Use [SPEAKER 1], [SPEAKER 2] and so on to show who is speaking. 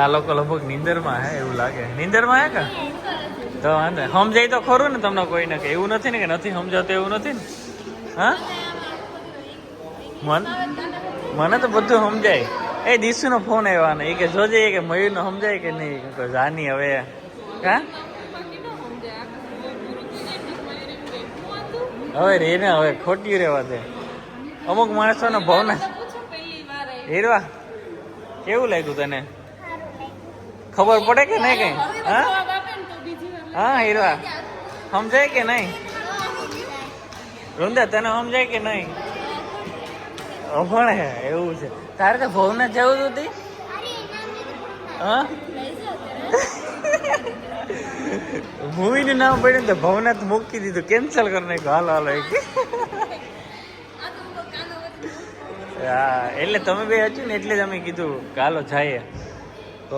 [SPEAKER 1] આ લોકો લગભગ નીંદરમાં હે એવું લાગે. નીંદરમાં હે કે તો વાંધો સમજાય તો ખરું ને તમને કોઈને કે એવું નથી ને કે નથી સમજાતું એવું નથી ને? હા મને તો બધું સમજાય. એ દીશુનો ફોન આવ્યો ને એ કે જોજે કે મયુરને સમજાય કે નહીં. જાની હવે હા હવે રે ને હવે ખોટી રહેવા દે. અમુક માણસોને ભાવના હીરવા કેવું લાગ્યું તને? ખબર પડે કે નહીં કઈ? હા હા હીરવા સમજાય કે નહીં? વૃંદા તને સમજાય કે નહીં? અભણ હે એવું છે. તારે તો ભાવના જવું હતું હા મૂવીનું નામ પડ્યું તો ભવનાથ મૂકી દીધું, કેન્સલ કરી નાખ્યું. હાલો હાલો હા એટલે તમે બે હતું ને એટલે જ અમે કીધું હાલો જાય.